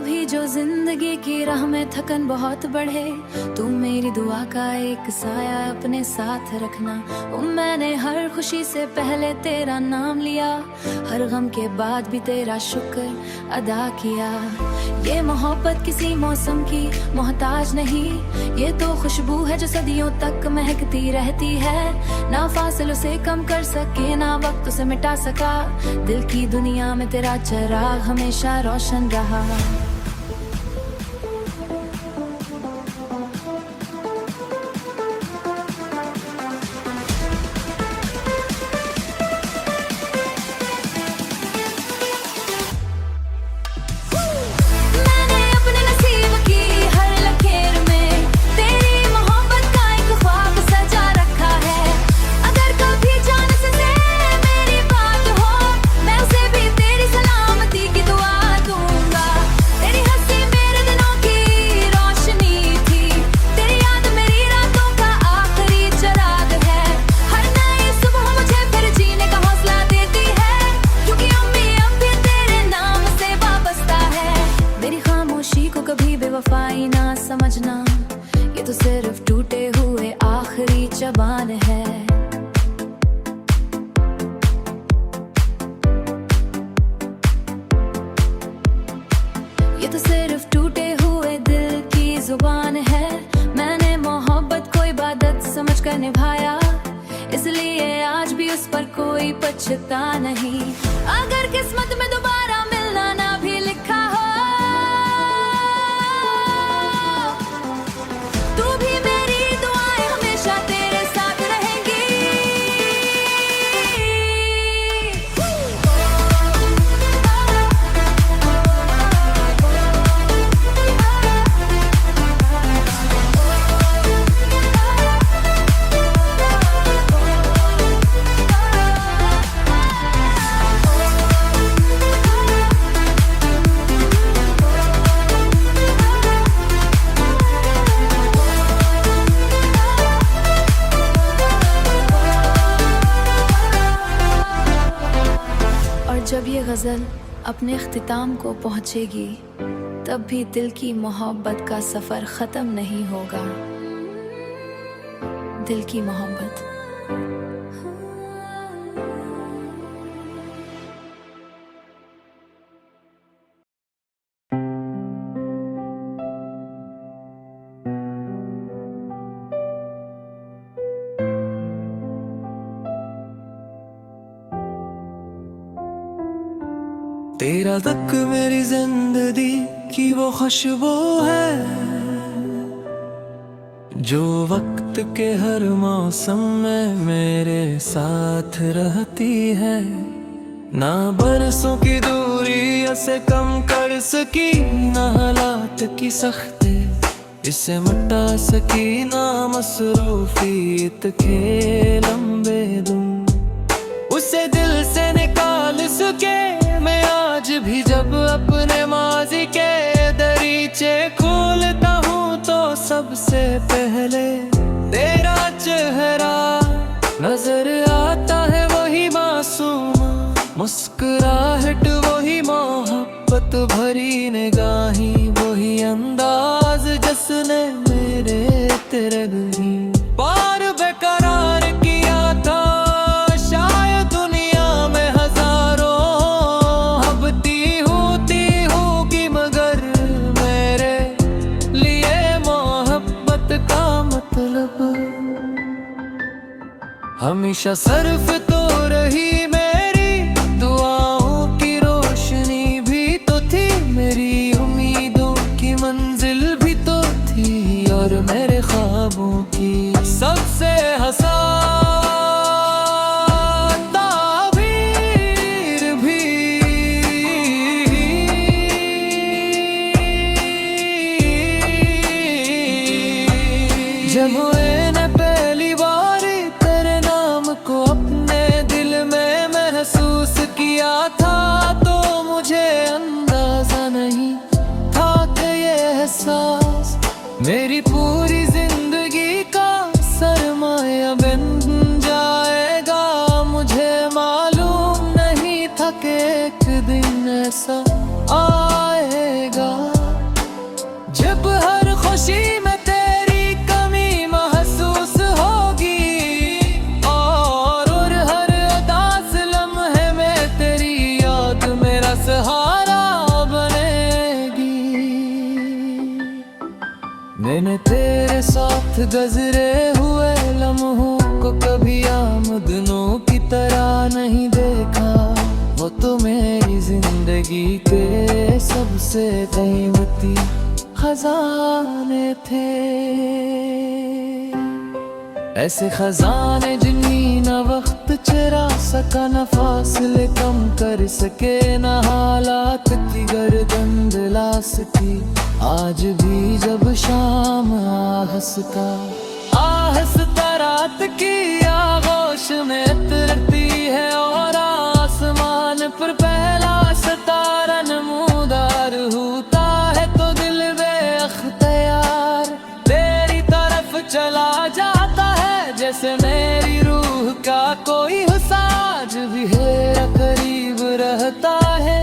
कभी जो जिंदगी की राह में थकन बहुत बढ़े, तू मेरी दुआ का एक साया अपने साथ रखना। मैंने हर खुशी से पहले तेरा नाम लिया, हर गम के बाद भी तेरा शुक्र अदा किया। ये मोहब्बत किसी मौसम की मोहताज नहीं, ये तो खुशबू है जो सदियों तक महकती रहती है। ना फासिलों से कम कर सके, ना वक्त उसे मिटा सका। दिल की दुनिया में तेरा चिराग हमेशा रोशन रहा। बेवफाई ना समझना, ये तो सिर्फ टूटे हुए आखिरी ज़बान है। ये तो सिर्फ टूटे हुए दिल की जुबान है। मैंने मोहब्बत को इबादत समझकर निभाया, इसलिए आज भी उस पर कोई पछता नहीं। अगर किस्मत में दोबारा मिलना ना भी लिखा हो, जब ये गज़ल अपने इख्तिताम को पहुंचेगी, तब भी दिल की मोहब्बत का सफ़र ख़त्म नहीं होगा। दिल की मोहब्बत। तेरा तक मेरी जिंदगी की वो खुशबू है, जो वक्त के हर मौसम में मेरे साथ रहती है। ना बरसों की दूरी इसे कम कर सकी, ना हालात की सख्ती इसे मिटा सकी, ना मसरूफियत के लंबे दिन उसे दिल से निकाल सके। मैं आज भी जब अपने माजी के दरीचे खोलता हूँ, तो सबसे पहले तेरा चेहरा नजर आता है। वही मासूम मुस्कुराहट, वही मोहब्बत भरी निगाहें, वही अंदाज जिसने मेरे तेरे दिल पार बेकरार किया था। हमेशा सर्फ तो रही मेरी दुआओं की रोशनी भी तो थी, मेरी उम्मीदों की मंजिल भी तो थी, और मेरे ख्वाबों की सबसे हंसान ताबीर भी। जब मैंने पहली बार को अपने दिल में महसूस किया था, तो मुझे अंदाजा नहीं था कि ये एहसास मेरी पूरी जिंदगी का सरमाया बन जाएगा। मुझे मालूम नहीं था कि एक दिन ऐसा आएगा। साथ गुज़रे हुए लम्हों को कभी आमदनों की तरह नहीं देखा। वो तो मेरी जिंदगी के सबसे कीमती खजाने थे। ऐसे खजाने जिन्हें न वक्त चुरा सका, न फासले कम कर सके, न हालात की गर्दन दिला सकी। आज भी जब शाम आहस्ता रात की आगोश में उतरती है और आसमान पर पहला सितारा नमूदार होता है, तो दिल बेअख्तियार तेरी तरफ चला जाता है। जैसे मेरी रूह का कोई हिस्सा आज भी है करीब रहता है।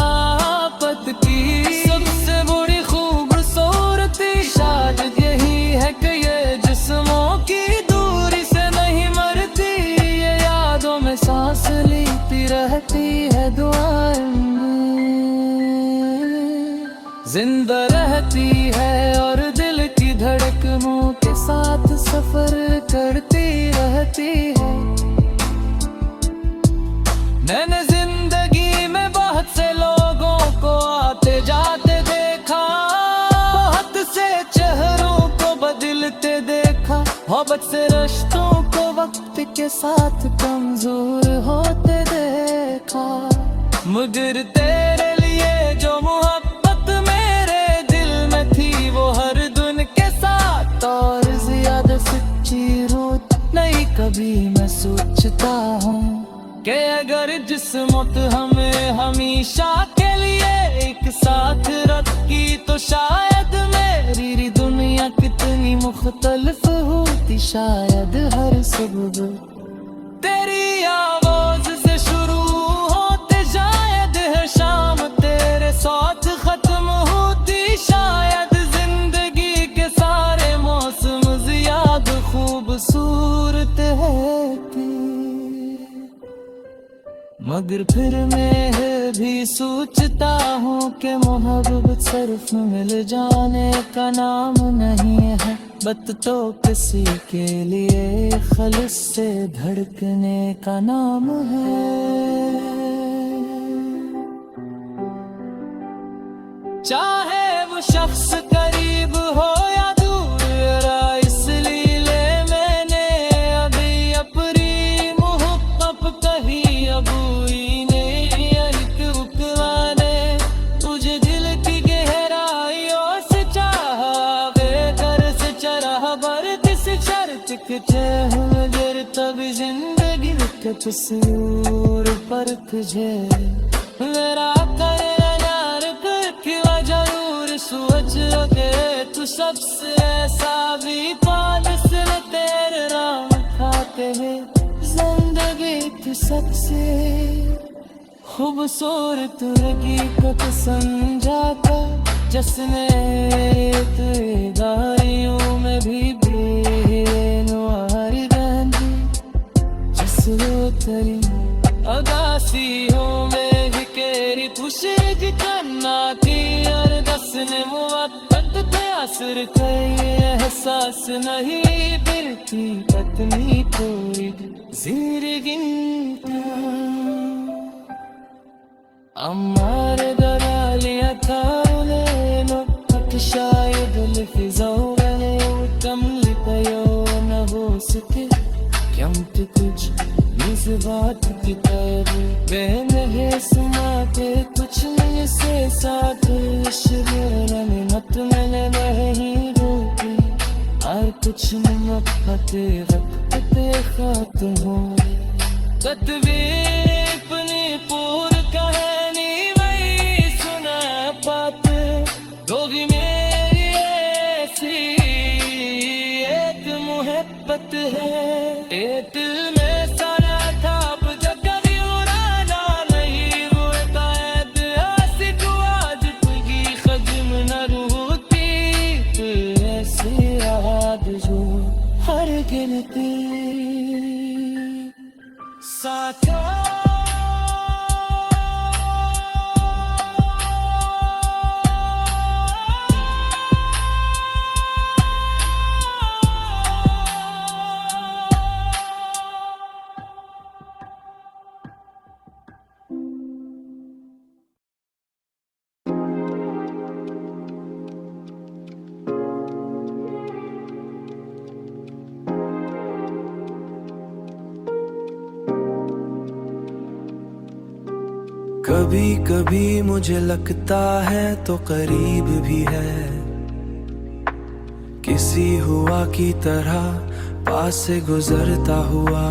आपत की सबसे बड़ी खूबसूरती शायद यही है कि ये जिस्मों की दूरी से नहीं मरती, ये यादों में सांस लेती रहती है, दुआएं जिंदा रहती है और दिल की धड़कनों के साथ सफर करती रहती है। मैंने जिंदगी में बहुत से लोगों को आते जाते देखा, बहुत से चेहरों को बदलते देखा, मोहब्बत से रिश्तों को वक्त के साथ कमजोर होते देखा। मगर तेरे लिए जो मोहब्बत मेरे दिल में थी, वो हर दिन के साथ और ज्यादा सच्ची रोत नहीं। कभी मैं सोचता हूँ कि अगर जिस्मत हमें हमेशा के लिए एक साथ रखी, तो शायद मेरी दुनिया कितनी मुख्तलिफ होती। शायद हर सुबह तेरी आवाज से शुरू होते, शायद हर शाम तेरे साथ खत्म होती। शायद जिंदगी के सारे मौसम ज्यादा खूबसूरत है, मगर फिर मैं भी सोचता हूँ कि मोहब्बत सिर्फ मिल जाने का नाम नहीं है, बत तो किसी के लिए खलूस से धड़कने का नाम है। चाहे वो शख्स करीब हो या दूर, इस लीले मैंने अभी अपनी मोहब्बत कही। अबूई ने एक उकवाने तुझे दिल की गहराइयों से चाहा, बेकर से चरा बर किस शर्त के चाह, मगर तभी जिंदगी के कसूर पर तुझे मेरा कर जरूर सोच के तू सबसे ऐसा भी पालस तेरे नाम खाते हैं। जिंदगी तू सबसे खूबसूरत लगी को तो समझाता, जिसने तेरे गाड़ियों में भी बेनुआरी बंदी, जिसने तेरी अगासियों में भी केरी खुशी की करना थी। और दसने मुवक्कत थे असर कई एहसास नहीं, दिल की पत्नी कोई जिंदगी अम्मार दरालिया था लेनो तक शायद लिफिजाओ गले कम लिपयो न हो सके क्यों तो कुछ इस बात की तरह बहन है सुनाते कुछ नहीं से साथ शिवरन मत मैंने नहीं रोकी और कुछ न पते वक्त पे खात्म हो तत्वीर अपनी पूर कहानी वही सुना पात दोगी मेरी ऐसी एक मोहब्बत है एक दिल में सारा था अब जब कभी उड़ाना नहीं वो कायद ऐसी को आज तुझी खजम न रूती तो ऐसी याद जो हर गिनती साथा कभी कभी मुझे लगता है तो करीब भी है, किसी हुआ की तरह पास से गुजरता हुआ।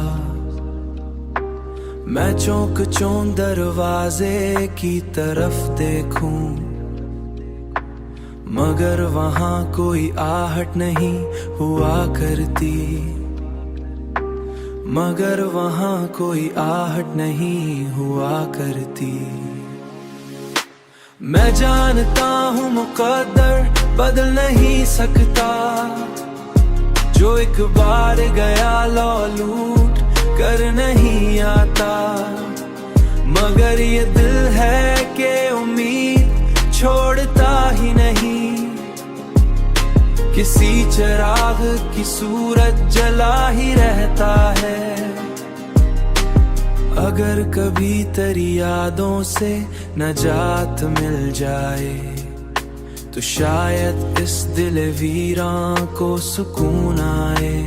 मैं चौंक चौंक दरवाजे की तरफ देखूं, मगर वहां कोई आहट नहीं हुआ करती, मगर वहां कोई आहट नहीं हुआ करती। मैं जानता हूँ मुकद्दर बदल नहीं सकता, जो एक बार गया लौ लूट कर नहीं आता। मगर ये दिल है कि उम्मीद छोड़ता ही नहीं, किसी चिराग की सूरत जला ही रहता है। अगर कभी तेरी यादों से नजात मिल जाए, तो शायद इस दिल वीरां को सुकून आए,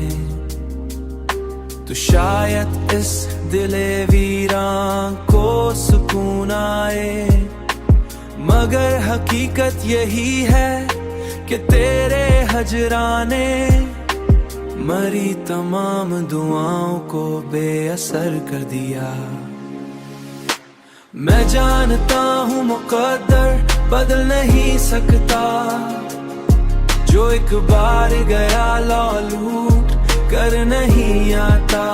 तो शायद इस दिल वीरां को सुकून आए। मगर हकीकत यही है कि तेरे हजराने मरी तमाम दुआओं को बेअसर कर दिया। मैं जानता हूँ मुकद्दर बदल नहीं सकता, जो एक बार गया लौ लूट कर नहीं आता।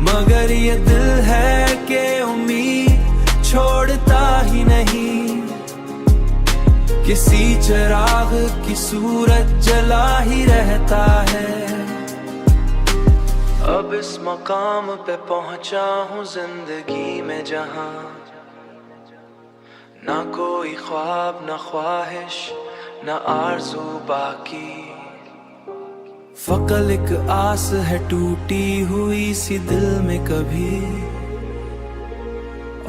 मगर ये दिल है कि उम्मीद छोड़ता ही नहीं, किसी चिराग की सूरत जला ही रहता है। अब इस मकाम पे पहुंचा हूँ जिंदगी में जहां ना कोई ख्वाब ना ख्वाहिश ना आरज़ू बाकी, फ़कत एक आस है टूटी हुई सी दिल में कभी।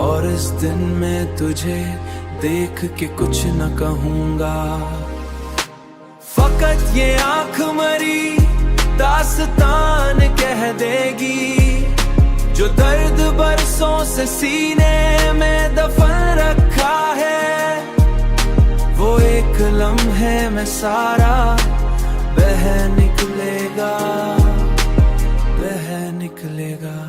और इस दिन में तुझे देख के कुछ न कहूँगा, फ़कत ये आँख मरी दास्तान कह देगी, जो दर्द बरसों से सीने में दफन रखा है। वो एक लम्हे में सारा बह निकलेगा, बह निकलेगा।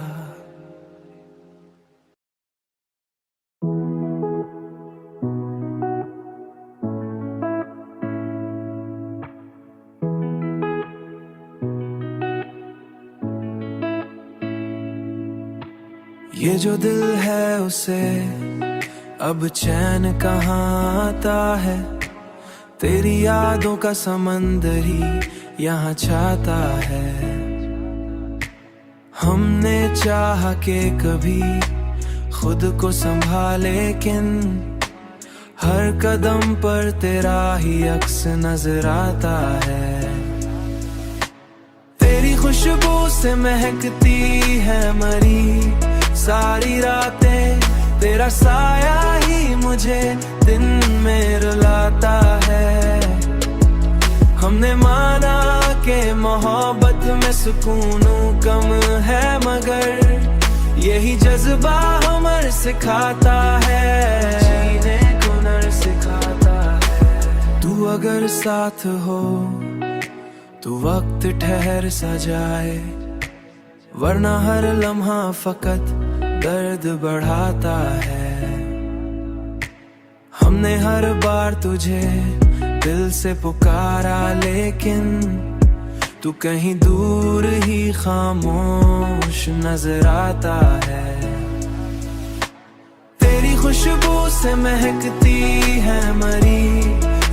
ये जो दिल है उसे अब चैन कहाँ आता है, तेरी यादों का समंदर ही यहाँ छाता है। हमने चाहा कि कभी खुद को संभाले, लेकिन हर कदम पर तेरा ही अक्स नजर आता है। तेरी खुशबू से महकती है मरी सारी रातें, तेरा साया ही मुझे दिन में रुलाता है। हमने माना कि मोहब्बत में सुकून कम है, मगर यही जज्बा हमें सिखाता है, जीने को नर सिखाता है। तू अगर साथ हो तो वक्त ठहर सा जाए, वरना हर लम्हा फकत दर्द बढ़ाता है। हमने हर बार तुझे दिल से पुकारा, लेकिन तू कहीं दूर ही खामोश नजर आता है। तेरी खुशबू से महकती है मरी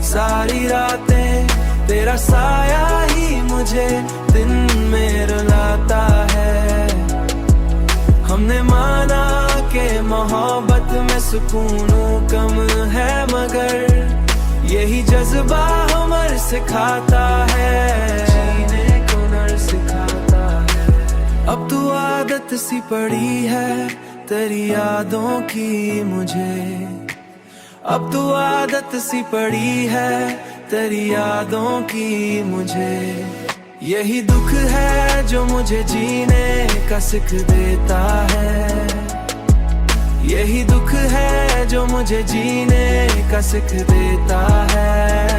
सारी रातें, तेरा साया ही मुझे दिन में रुलाता है। हमने माना कि मोहब्बत में सुकून कम है, मगर यही जज्बा हमें सिखाता है, जीने को नर सिखाता है। अब तू आदत सी पड़ी है तेरी यादों की मुझे, अब तू आदत सी पड़ी है तेरी यादों की मुझे। यही दुख है जो मुझे जीने का सीख देता है, यही दुख है जो मुझे जीने का सिख देता है।